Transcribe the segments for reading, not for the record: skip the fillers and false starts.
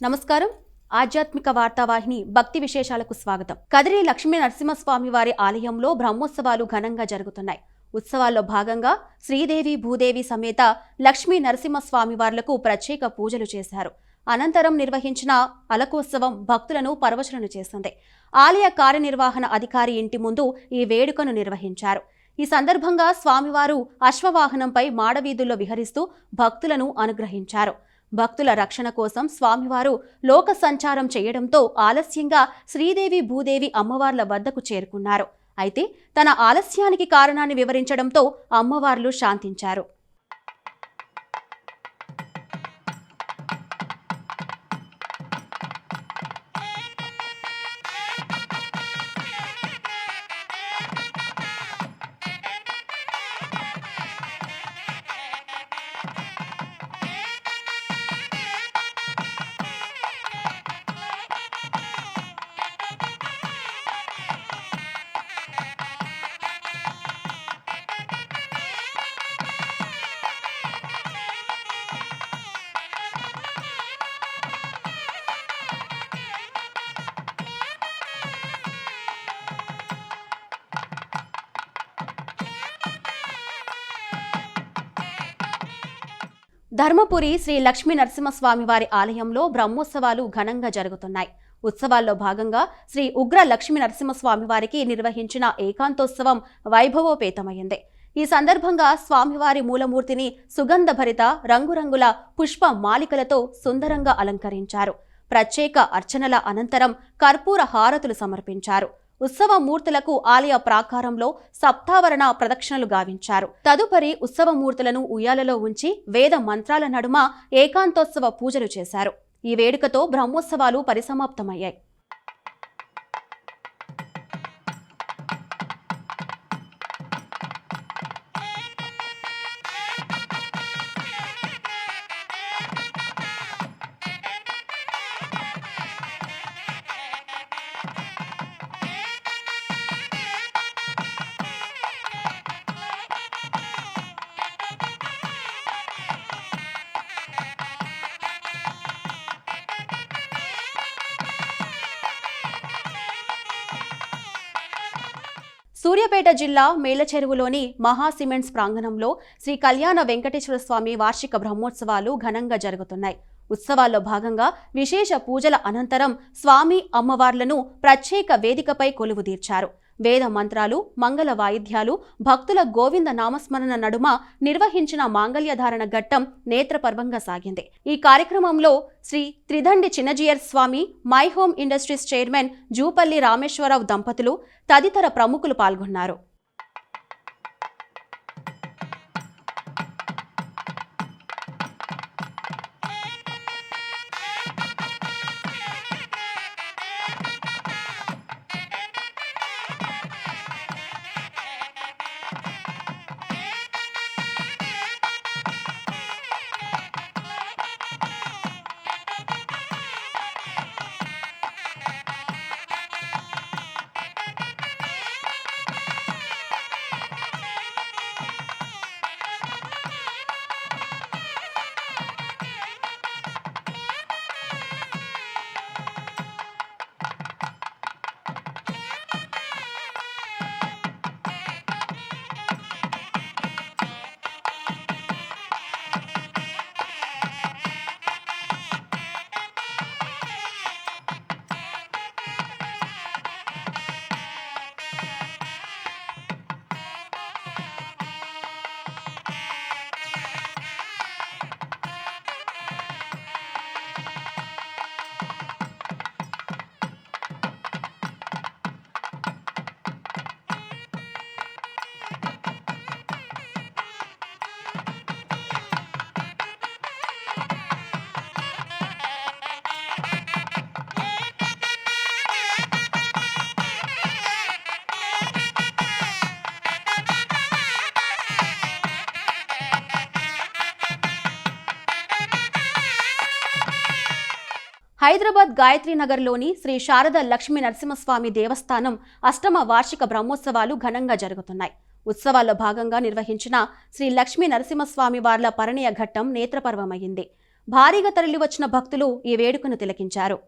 నమస్కారం. ఆధ్యాత్మిక వార్తావాహిని భక్తి విశేషాలకు స్వాగతం. కదిరి లక్ష్మీ నరసింహస్వామి వారి ఆలయంలో బ్రహ్మోత్సవాలు ఘనంగా జరుగుతున్నాయి. ఉత్సవాల్లో భాగంగా శ్రీదేవి భూదేవి సమేత లక్ష్మీ నరసింహస్వామి వార్లకు ప్రత్యేక పూజలు చేశారు. అనంతరం నిర్వహించిన అలకోత్సవం భక్తులను పరవశులను చేసింది. ఆలయ కార్యనిర్వహణ అధికారి ఇంటి ముందు ఈ వేడుకను నిర్వహించారు. ఈ సందర్భంగా స్వామివారు అశ్వవాహనంపై మాడవీధుల్లో విహరిస్తూ భక్తులను అనుగ్రహించారు. భక్తుల రక్షణ కోసం స్వామివారు లోక సంచారం చేయడంతో ఆలస్యంగా శ్రీదేవి భూదేవి అమ్మవార్ల వద్దకు చేరుకున్నారు. అయితే తన ఆలస్యానికి కారణాన్ని వివరించడంతో అమ్మవార్లు శాంతించారు. ధర్మపురి శ్రీ లక్ష్మీ నరసింహస్వామి వారి ఆలయంలో బ్రహ్మోత్సవాలు ఘనంగా జరుగుతున్నాయి. ఉత్సవాల్లో భాగంగా శ్రీ ఉగ్ర లక్ష్మీ నరసింహస్వామి వారికి నిర్వహించిన ఏకాంతోత్సవం వైభవోపేతమైంది. ఈ సందర్భంగా స్వామివారి మూలమూర్తిని సుగంధభరిత రంగురంగుల పుష్ప మాలికలతో సుందరంగా అలంకరించారు. ప్రత్యేక అర్చనల అనంతరం కర్పూర హారతులు సమర్పించారు. ఉత్సవ మూర్తులకు ఆలయ ప్రాకారంలో సప్తావరణ ప్రదక్షిణలు గావించారు. తదుపరి ఉత్సవ మూర్తులను ఉయ్యాలలో ఉంచి వేద మంత్రాల నడుమ ఏకాంతోత్సవ పూజలు చేశారు. ఈ వేడుకతో బ్రహ్మోత్సవాలు పరిసమాప్తమయ్యాయి. సూర్యాపేట జిల్లా మేలచెరువులోని మహా సిమెంట్స్ ప్రాంగణంలో శ్రీ కళ్యాణ వెంకటేశ్వర స్వామి వార్షిక బ్రహ్మోత్సవాలు ఘనంగా జరుగుతున్నాయి. ఉత్సవాల్లో భాగంగా విశేష పూజల అనంతరం స్వామి అమ్మవార్లను ప్రత్యేక వేదికపై కొలువుదీర్చారు. వేద మంత్రాలు, మంగళ వాయిద్యాలు, భక్తుల గోవింద నామస్మరణ నడుమ నిర్వహించిన మాంగళ్యధారణ ఘట్టం నేత్రపర్వంగా సాగింది. ఈ కార్యక్రమంలో Shri Tridandi Chinnajeeyar Swami, my home industries chairman Jupalli Rameshwararao దంపతులు తదితర ప్రముఖులు పాల్గొన్నారు. హైదరాబాద్ గాయత్రీనగర్లోని శ్రీ శారద లక్ష్మీ నరసింహస్వామి దేవస్థానం అష్టమ వార్షిక బ్రహ్మోత్సవాలు ఘనంగా జరుగుతున్నాయి. ఉత్సవాల్లో భాగంగా నిర్వహించిన శ్రీ లక్ష్మీ నరసింహస్వామి వార్ల పరిణయ ఘట్టం నేత్రపర్వమైంది. భారీగా తరలివచ్చిన భక్తులు ఈ వేడుకను తిలకించారు.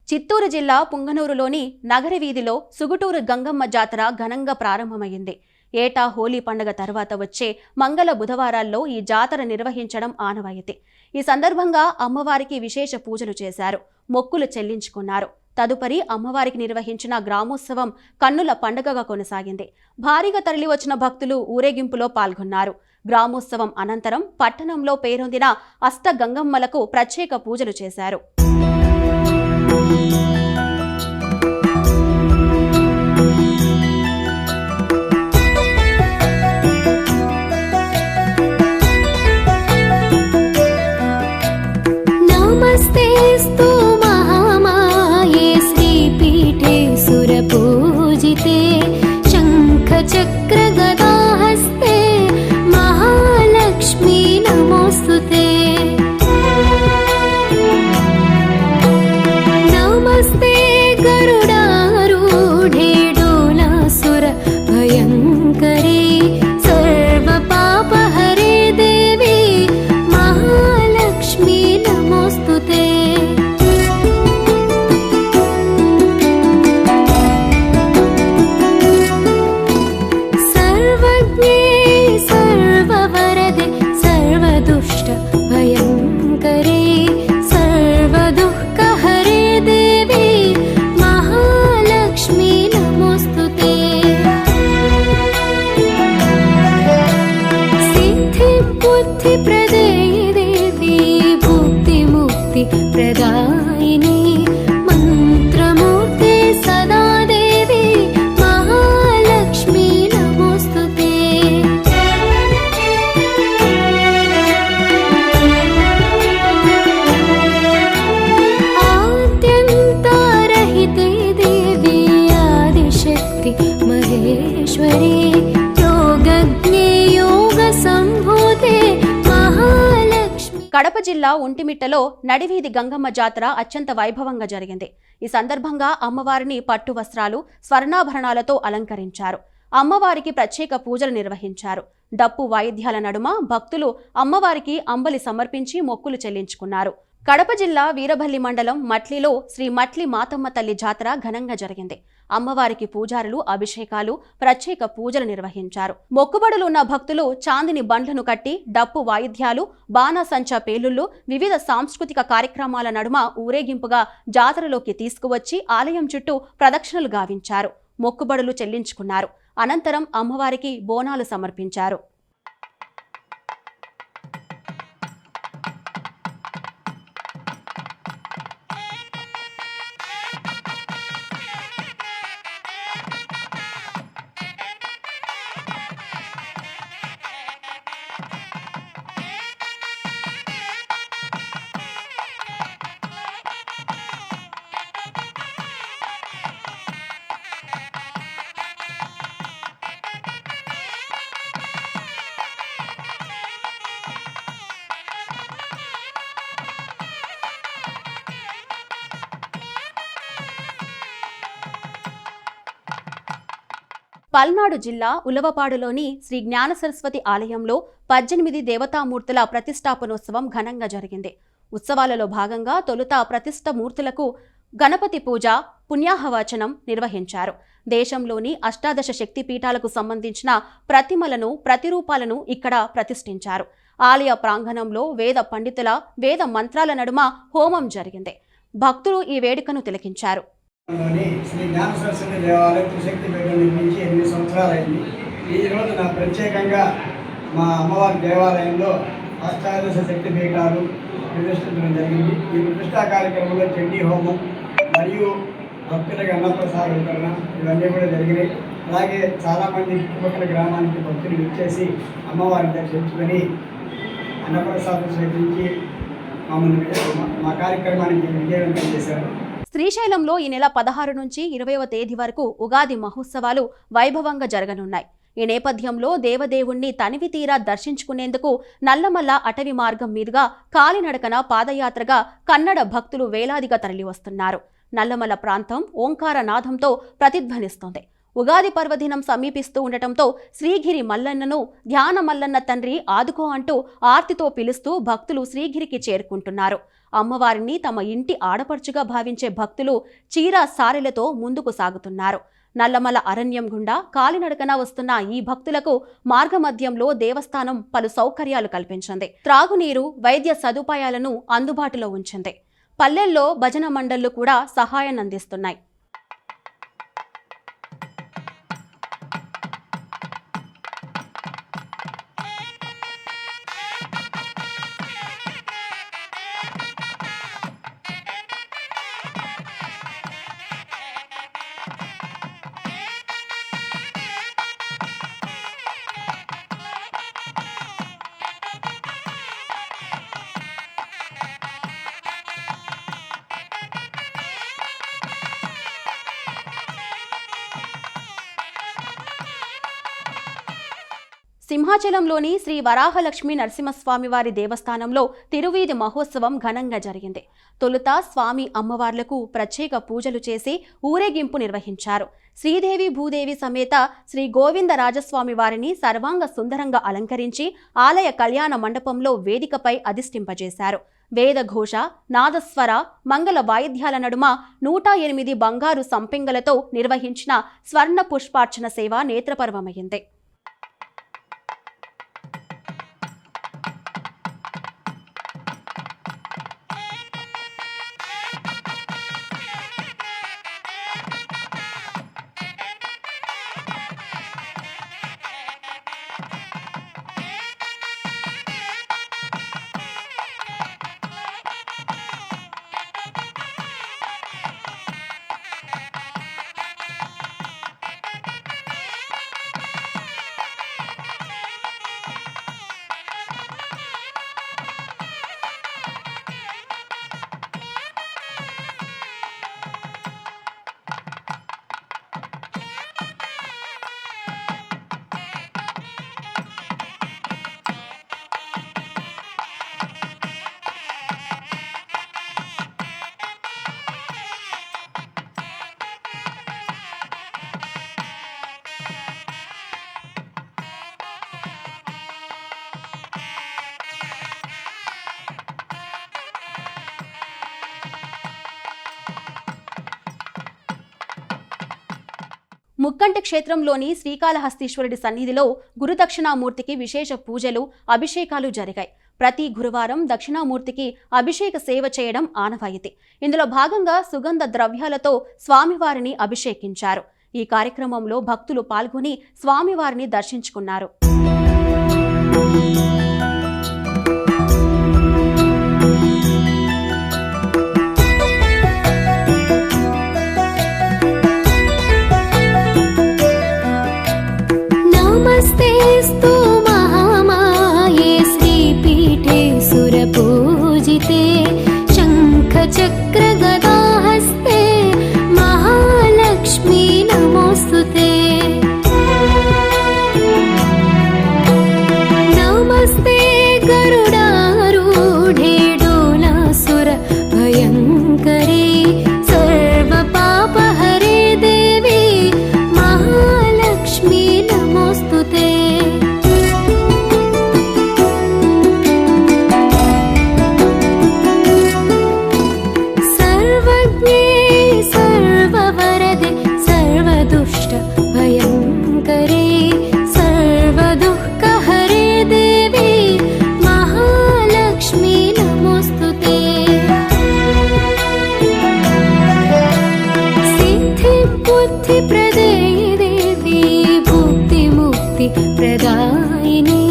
చిత్తూరు జిల్లా పుంగనూరులోని నగర వీధిలో సుగుటూరు గంగమ్మ జాతర ఘనంగా ప్రారంభమైంది. ఏటా హోలీ పండుగ తర్వాత వచ్చే మంగళ బుధవారాల్లో ఈ జాతర నిర్వహించడం ఆనవాయితీ. ఈ సందర్భంగా అమ్మవారికి విశేష పూజలు చేశారు, మొక్కులు చెల్లించుకున్నారు. తదుపరి అమ్మవారికి నిర్వహించిన గ్రామోత్సవం కన్నుల పండుగగా కొనసాగింది. భారీగా తరలివచ్చిన భక్తులు ఊరేగింపులో పాల్గొన్నారు. గ్రామోత్సవం అనంతరం పట్టణంలో పేరొందిన అష్ట గంగమ్మలకు ప్రత్యేక పూజలు చేశారు. नमस्तेस्तु महामाये श्रीपीठे सुरपूजिते शङ्खचक्रगदाहस्ते महालक्ष्मी नमोऽस्तुते। नमस्ते गरुडारूढे डोलासुर भयङ्करे सर्वपापहरे देवी महालक्ष्मी नमोऽस्तुते। सर्वज्ञे सर्ववरदे सर्वदुष्ट भयङ्करे सर्वदुःखहरे देवी महालक्ष्मी नमोऽस्तुते। सिद्धिबुद्धिप्रदे देवी भुक्तिमुक्तिप्रदायिनी मन्त्रमूर्ते सदा देवी महालक्ष्मी नमोऽस्तुते। आद्यन्तारहिते देवी आदिशक्ति महेश्वरी योगज्ञे योगसम्भूते महालक्ष्मी। కడప జిల్లా ఒంటిమిట్టలో నడివీధి గంగమ్మ జాతర అత్యంత వైభవంగా జరిగింది. ఈ సందర్భంగా అమ్మవారిని పట్టు వస్త్రాలు, స్వర్ణాభరణాలతో అలంకరించారు. అమ్మవారికి ప్రత్యేక పూజలు నిర్వహించారు. డప్పు వాయిద్యాల నడుమ భక్తులు అమ్మవారికి అంబలి సమర్పించి మొక్కులు చెల్లించుకున్నారు. కడప జిల్లా వీరభల్లి మండలం మట్లిలో శ్రీ మట్లి మాతమ్మ తల్లి జాతర ఘనంగా జరిగింది. అమ్మవారికి పూజారులు అభిషేకాలు, ప్రత్యేక పూజలు నిర్వహించారు. మొక్కుబడులు ఉన్న భక్తులు చాందిని బండ్లను కట్టి డప్పు వాయిద్యాలు, బాణాసంచా పేలుళ్లు, వివిధ సాంస్కృతిక కార్యక్రమాల నడుమ ఊరేగింపుగా జాతరలోకి తీసుకువచ్చి ఆలయం చుట్టూ ప్రదక్షిణలు గావించారు. మొక్కుబడులు చెల్లించుకున్నారు. అనంతరం అమ్మవారికి బోనాలు సమర్పించారు. పల్నాడు జిల్లా ఉలవపాడులోని శ్రీ జ్ఞాన సరస్వతి ఆలయంలో 18 దేవతామూర్తుల ప్రతిష్టాపనోత్సవం ఘనంగా జరిగింది. ఉత్సవాలలో భాగంగా తొలుత ప్రతిష్ఠ మూర్తులకు గణపతి పూజ, పుణ్యాహవచనం నిర్వహించారు. దేశంలోని అష్టాదశ శక్తిపీఠాలకు సంబంధించిన ప్రతిమలను, ప్రతిరూపాలను ఇక్కడ ప్రతిష్ఠించారు. ఆలయ ప్రాంగణంలో వేద పండితుల వేద మంత్రాల నడుమ హోమం జరిగింది. భక్తులు ఈ వేడుకను తిలకించారు. శ్రీ జ్ఞాన సరస్వతి దేవాలయం త్రిశక్తి పీఠం నిర్మించి 8 సంవత్సరాలైంది. ఈ రోజు నా ప్రత్యేకంగా మా అమ్మవారి దేవాలయంలో అష్టాదశ శక్తి పీఠాలు ప్రతిష్ఠించడం జరిగింది. ఈ ప్రతిష్టా కార్యక్రమంలో చండీ హోమం మరియు భక్తులకు అన్నప్రసాద వితరణ ఇవన్నీ కూడా జరిగినాయి. అలాగే చాలామంది చుట్టుపక్కల గ్రామానికి భక్తులు విచ్చేసి అమ్మవారిని దర్శించుకొని అన్నప్రసాదం స్వీకరించి మా కార్యక్రమానికి విజయవంతం చేశారు. శ్రీశైలంలో ఈ నెల 16 నుంచి 20వ తేదీ వరకు ఉగాది మహోత్సవాలు వైభవంగా జరగనున్నాయి. ఈ నేపథ్యంలో దేవదేవుణ్ణి తనివి తీరా దర్శించుకునేందుకు నల్లమల్ల అటవీ మార్గం మీదుగా కాలినడకన పాదయాత్రగా కన్నడ భక్తులు వేలాదిగా తరలివస్తున్నారు. నల్లమల్ల ప్రాంతం ఓంకార నాదంతో ప్రతిధ్వనిస్తోంది. ఉగాది పర్వదినం సమీపిస్తూ ఉండటంతో శ్రీగిరి మల్లన్నను ధ్యాన మల్లన్న తండ్రి ఆదుకో అంటూ ఆర్తితో పిలుస్తూ భక్తులు శ్రీగిరికి చేరుకుంటున్నారు. అమ్మవారిని తమ ఇంటి ఆడపడుచుగా భావించే భక్తులు చీరా సారెలతో ముందుకు సాగుతున్నారు. నల్లమల అరణ్యం గుండా కాలినడకన వస్తున్న ఈ భక్తులకు మార్గమధ్యంలో దేవస్థానం పలు సౌకర్యాలు కల్పించింది. త్రాగునీరు, వైద్య సదుపాయాలను అందుబాటులో ఉంచింది. పల్లెల్లో భజన మండళ్లు కూడా సహాయాన్ని అందిస్తున్నాయి. సింహాచలంలోని శ్రీ వరాహలక్ష్మి నరసింహస్వామివారి దేవస్థానంలో తిరువీధి మహోత్సవం ఘనంగా జరిగింది. తొలుత స్వామి అమ్మవార్లకు ప్రత్యేక పూజలు చేసి ఊరేగింపు నిర్వహించారు. శ్రీదేవి భూదేవి సమేత శ్రీ గోవిందరాజస్వామి వారిని సర్వాంగ సుందరంగా అలంకరించి ఆలయ కళ్యాణ మండపంలో వేదికపై అధిష్ఠింపజేశారు. వేదఘోష, నాదస్వర, మంగళ వాయిద్యాల నడుమ 108 బంగారు సంపెంగలతో నిర్వహించిన స్వర్ణ పుష్పార్చన సేవ నేత్రపర్వమైంది. ముక్కంటి క్షేత్రంలోని శ్రీకాళహస్తీశ్వరుడి సన్నిధిలో గురుదక్షిణామూర్తికి విశేష పూజలు, అభిషేకాలు జరిగాయి. ప్రతి గురువారం దక్షిణామూర్తికి అభిషేక సేవ చేయడం ఆనవాయితీ. ఇందులో భాగంగా సుగంధ ద్రవ్యాలతో స్వామివారిని అభిషేకించారు. ఈ కార్యక్రమంలో భక్తులు పాల్గొని స్వామివారిని దర్శించుకున్నారు. नमस्तेस्तु महामाये श्रीपीठे सुरपूजिते शङ्खचक्रगदाहस्ते महालक्ष्मी नमोऽस्तुते। नमस्ते गरुडारूढे डोलासुरभयङ्करे सर्वपापहरे देवी महालक्ष्मी नमोऽस्तुते। सर्वज्ञे सर्ववरदे सर्वदुष्टभयङ्करे सर्वदुःखहरे देवी महालक्ष्मी नमोऽस्तुते। सिद्धिबुद्धिप्रदे देवी भुक्तिमुक्तिप्रदायिनी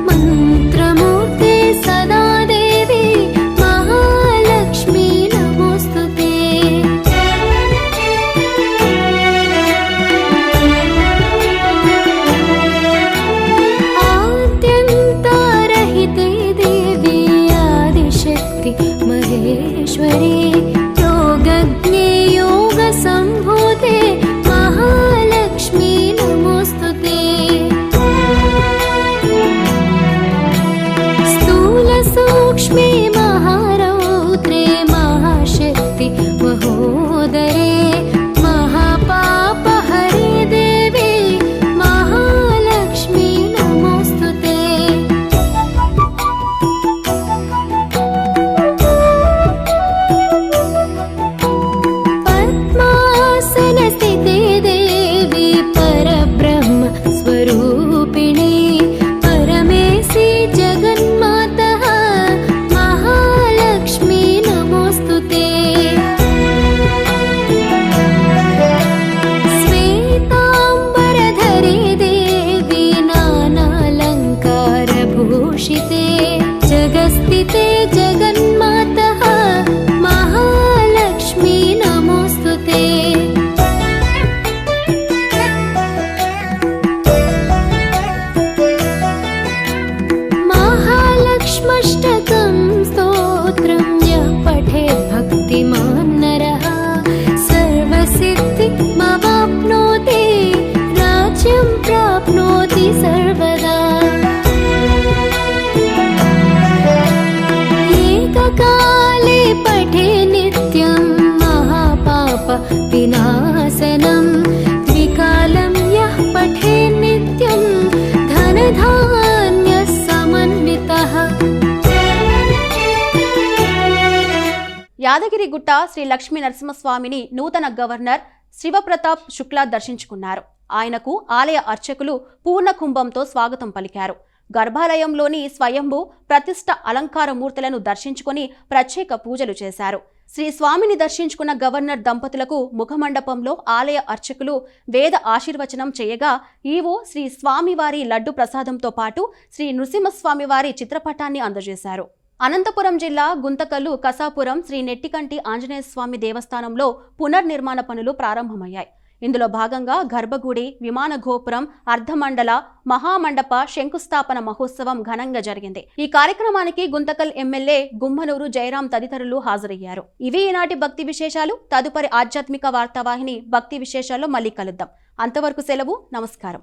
मन्त्रमूर्ते सदा देवी महालक्ष्मी नमोऽस्तुते। आद्यन्तारहिते देवी आदिशक्ति महेश्वरी योगज्ञे योगसम्भूते महालक्ष्मी नमोऽस्तुते। स्थूलसूक्ष्मे महारौद्रे महाशक्ति महोदरे महापापहरे देवी महालक्ष्मी नमोऽस्तुते। पद्मासनस्थिते देवी परब्रह्म स्वरूपिणी परमेशी जगन्मातः महालक्ष्मी नमोऽस्तुते। श्वेताम्बरधरे देवी नानालङ्कारभूषिते जगस्थिते जगन्मातः महालक्ष्मी नमोऽस्तुते। महालक्ष्मष्टकं स्तोत्रं यः पठेत् भक्तिमान् नरः सर्वसिद्धिमवाप्नोति राज्यं प्राप्नोति सर्वदा। एककाले पठे नित्यं महापापविनाशनं द्विकालं यः पठे नित्यं धनधान्यः समन्वितः। యాదగిరిగుట్ట శ్రీ లక్ష్మీ నరసింహస్వామిని నూతన గవర్నర్ శివప్రతాప్ శుక్లా దర్శించుకున్నారు. ఆయనకు ఆలయ అర్చకులు పూర్ణ కుంభంతో స్వాగతం పలికారు. గర్భాలయంలోని స్వయంభూ ప్రతిష్ఠ అలంకార మూర్తులను దర్శించుకుని ప్రత్యేక పూజలు చేశారు. శ్రీ స్వామిని దర్శించుకున్న గవర్నర్ దంపతులకు ముఖమండపంలో ఆలయ అర్చకులు వేద ఆశీర్వచనం చేయగా ఈవో శ్రీ స్వామివారి లడ్డు ప్రసాదంతో పాటు శ్రీ నృసింహస్వామివారి చిత్రపటాన్ని అందజేశారు. అనంతపురం జిల్లా గుంతకల్లు కసాపురం శ్రీ నెట్టికంటి ఆంజనేయ స్వామి దేవస్థానంలో పునర్నిర్మాణ పనులు ప్రారంభమయ్యాయి. ఇందులో భాగంగా గర్భగుడి, విమాన గోపురం, అర్ధమండల, మహామండప శంకుస్థాపన మహోత్సవం ఘనంగా జరిగింది. ఈ కార్యక్రమానికి గుంతకల్ ఎమ్మెల్యే గుమ్మనూరు జయరాం తదితరులు హాజరయ్యారు. ఇవి ఈనాటి భక్తి విశేషాలు. తదుపరి ఆధ్యాత్మిక వార్తావాహిని భక్తి విశేషాల్లో మళ్ళీ కలుద్దాం. అంతవరకు సెలవు. నమస్కారం.